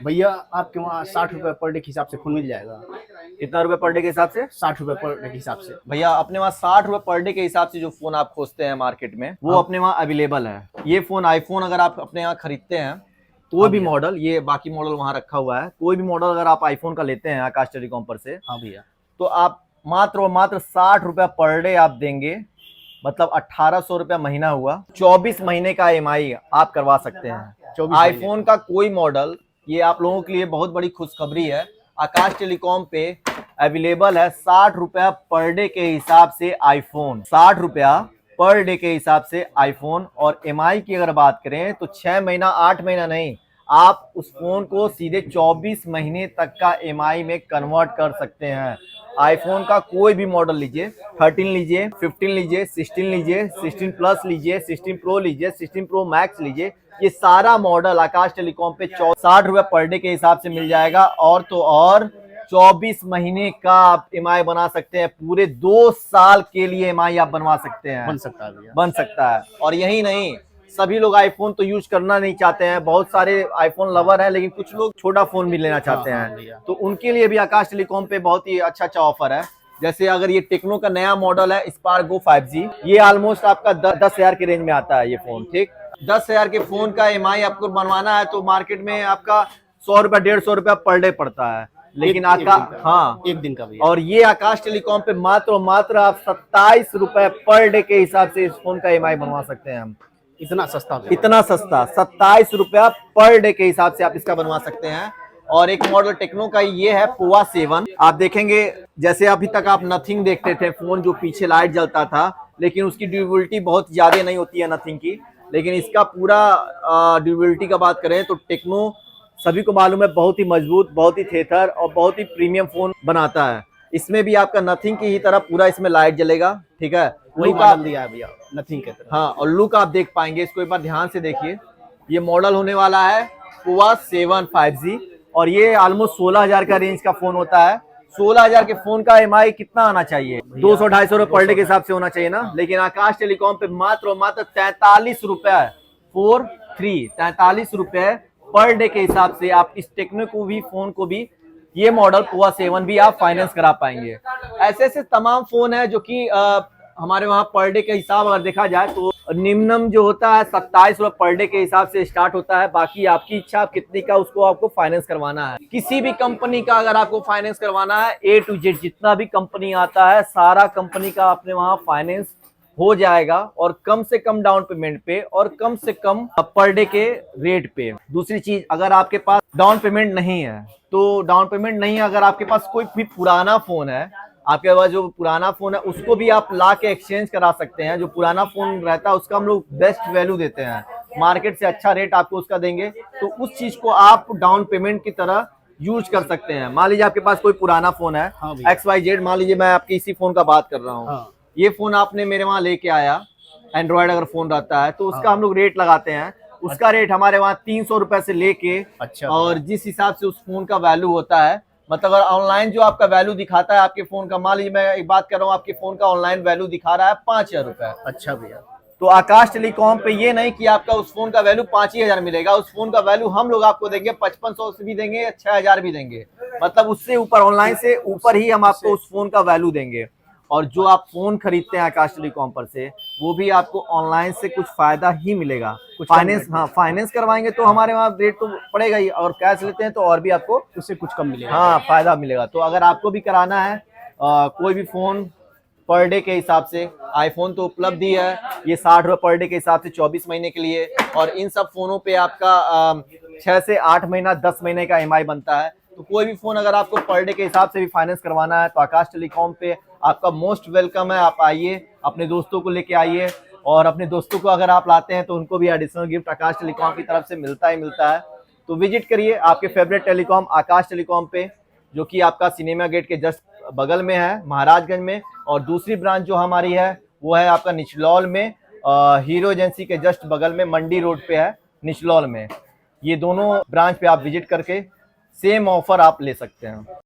भैया आपके वहाँ 60 रुपए पर डे के हिसाब से फोन मिल जाएगा। कितना रुपए पर डे के हिसाब से? 60 रुपए पर डे के हिसाब से। भैया अपने वहाँ 60 रुपए पर डे के हिसाब से जो फोन आप खोजते हैं मार्केट में वो अपने वहाँ अवेलेबल है। ये फोन आईफोन अगर आप अपने यहाँ खरीदते हैं कोई भी मॉडल, ये बाकी मॉडल वहाँ रखा हुआ है, कोई भी मॉडल अगर आप आईफोन का लेते हैं आकाश टेलीकॉम पर से, हाँ भैया, तो आप मात्र और मात्र 60 रुपए पर डे आप देंगे, मतलब 1800 रुपया महीना हुआ। 24 महीने का EMI आप करवा सकते हैं। आईफोन का कोई मॉडल, ये आप लोगों के लिए बहुत बड़ी खुशखबरी है, आकाश टेलीकॉम पे अवेलेबल है 60 रुपया पर डे के हिसाब से आईफोन। 60 रुपया पर डे के हिसाब से आईफोन। और EMI की अगर बात करें तो 6 महीना 8 महीना नहीं, आप उस फोन को सीधे 24 महीने तक का EMI में कन्वर्ट कर सकते हैं। आईफोन का कोई भी मॉडल लीजिए, 13 लीजिए, 15 लीजिए, 16 लीजिए, 16 प्लस लीजिए, 16 प्रो लीजिए, 16 प्रो मैक्स लीजिए, ये सारा मॉडल आकाश टेलीकॉम पे 60 रुपए पर डे के हिसाब से मिल जाएगा। और तो और 24 महीने का आप EMI बना सकते हैं, पूरे 2 साल के लिए EMI आप बनवा सकते हैं। बन सकता है भैया, बन सकता है। और यही नहीं, सभी लोग आईफोन तो यूज करना नहीं चाहते हैं, बहुत सारे आईफोन लवर हैं, लेकिन कुछ लोग छोटा फोन भी लेना चाहते हैं, तो उनके लिए भी आकाश टेलीकॉम पे बहुत ही अच्छा ऑफर है। जैसे अगर ये टेक्नो का नया मॉडल है स्पार्क गो 5G, ये ऑलमोस्ट आपका 10,000 के रेंज में आता है ये फोन। ठीक, 10,000 के फोन का EMI आपको बनवाना है तो मार्केट में आपका 100 रुपया 150 रुपया पर डे पड़ता है, लेकिन एक दिन का भैया। और ये आकाश टेलीकॉम पे मात्र और मात्र आप 27 रुपए पर डे के हिसाब से इस फोन का EMI बनवा सकते हैं हम। इतना सस्ता, इतना सस्ता 27 रुपया पर डे के हिसाब से आप इसका बनवा सकते हैं। और एक मॉडल टेक्नो का ये है पोवा 7। आप देखेंगे जैसे अभी तक आप नथिंग देखते थे फोन जो पीछे लाइट जलता था, लेकिन उसकी ड्यूरेबिलिटी बहुत ज्यादा नहीं होती है नथिंग की, लेकिन इसका पूरा ड्यूरेबिलिटी का बात करें तो टेक्नो सभी को मालूम है बहुत ही मजबूत, बहुत ही थेथर और बहुत ही प्रीमियम फोन बनाता है। इसमें भी आपका नथिंग की ही तरह पूरा इसमें लाइट जलेगा। ठीक है, वही मॉडल दिया है भैया नथिंग के तरह। हाँ, और लुक आप देख पाएंगे, इसको एक बार ध्यान से देखिए। ये मॉडल होने वाला है पोवा 7 5G और ये ऑलमोस्ट 16,000 का रेंज का फोन होता है। 16,000 के फोन का EMI कितना आना चाहिए? 200-250 रुपए पर डे के हिसाब से होना चाहिए ना, लेकिन आकाश टेलीकॉम पे मात्र और मात्र 43 रुपए 43 रुपए पर डे के हिसाब से आप इस टेक्नो को भी, फोन को भी, ये मॉडल पोवा 7 भी आप फाइनेंस करा पाएंगे। ऐसे ऐसे तमाम फोन है जो कि हमारे वहाँ पर डे के हिसाब अगर देखा जाए तो निम्नम जो होता है 27 रुपए पर डे के हिसाब से स्टार्ट होता है। बाकी आपकी इच्छा, आप कितनी का उसको आपको फाइनेंस करवाना है। किसी भी कंपनी का अगर आपको फाइनेंस करवाना है, A to Z जितना भी कंपनी आता है सारा कंपनी का अपने वहाँ फाइनेंस हो जाएगा, और कम से कम डाउन पेमेंट पे और कम से कम पर डे के रेट पे। दूसरी चीज, अगर आपके पास डाउन पेमेंट नहीं है तो डाउन पेमेंट नहीं है, अगर आपके पास कोई भी पुराना फोन है, आपके पास जो पुराना फोन है उसको भी आप ला के एक्सचेंज करा सकते हैं। जो पुराना फोन रहता है उसका हम लोग बेस्ट वैल्यू देते हैं, मार्केट से अच्छा रेट आपको उसका देंगे, तो उस चीज को आप डाउन पेमेंट की तरह यूज कर सकते हैं। मान लीजिए आपके पास कोई पुराना फोन है, XYZ, मान लीजिए मैं आपकी इसी फोन का बात कर रहा हूँ, ये फोन आपने मेरे वहां लेके आया, एंड्रॉयड अगर फोन रहता है तो उसका हम लोग रेट लगाते हैं। उसका रेट हमारे वहाँ 300 रुपए से लेके, अच्छा, और जिस हिसाब से उस फोन का वैल्यू होता है, मतलब अगर ऑनलाइन जो आपका वैल्यू दिखाता है आपके फोन का, मान लीजिए मैं एक बात कर रहा हूँ, आपके फोन का ऑनलाइन वैल्यू दिखा रहा है 5,000 रुपए। अच्छा भैया, तो आकाश टेलीकॉम पे ये नहीं कि आपका उस फोन का वैल्यू 5,000 मिलेगा, उस फोन का वैल्यू हम लोग आपको देंगे 5500 से भी देंगे, 6,000 भी देंगे, मतलब उससे ऊपर, ऑनलाइन से ऊपर ही हम आपको उस फोन का वैल्यू देंगे। और जो आप फोन खरीदते हैं आकाश टेलीकॉम पर से, वो भी आपको ऑनलाइन से कुछ फायदा ही मिलेगा। कुछ फाइनेंस, हाँ, फाइनेंस करवाएंगे तो हमारे वहाँ रेट तो पड़ेगा ही, और कैश लेते हैं तो और भी आपको उससे कुछ कम मिलेगा, हाँ, फायदा मिलेगा। तो अगर आपको भी कराना है कोई भी फोन पर डे के हिसाब से, आईफोन तो उपलब्ध ही है, ये 60 रुपए पर डे के हिसाब से 24 महीने के लिए, और इन सब फोनों पे आपका 6 से 8 महीना 10 महीने का EMI बनता है। तो कोई भी फोन अगर आपको पर डे के हिसाब से भी फाइनेंस करवाना है तो आकाश टेलीकॉम पे आपका मोस्ट वेलकम है। आप आइए, अपने दोस्तों को लेके आइए, और अपने दोस्तों को अगर आप लाते हैं तो उनको भी एडिशनल गिफ्ट आकाश टेलीकॉम की तरफ से मिलता ही मिलता है। तो विजिट करिए आपके फेवरेट टेलीकॉम आकाश टेलीकॉम पे, जो कि आपका सिनेमा गेट के जस्ट बगल में है महाराजगंज में, और दूसरी ब्रांच जो हमारी है वो है आपका निचलौल में, हीरो एजेंसी के जस्ट बगल में, मंडी रोड पे है निचलौल में। ये दोनों ब्रांच पे आप विजिट करके सेम ऑफर आप ले सकते हैं।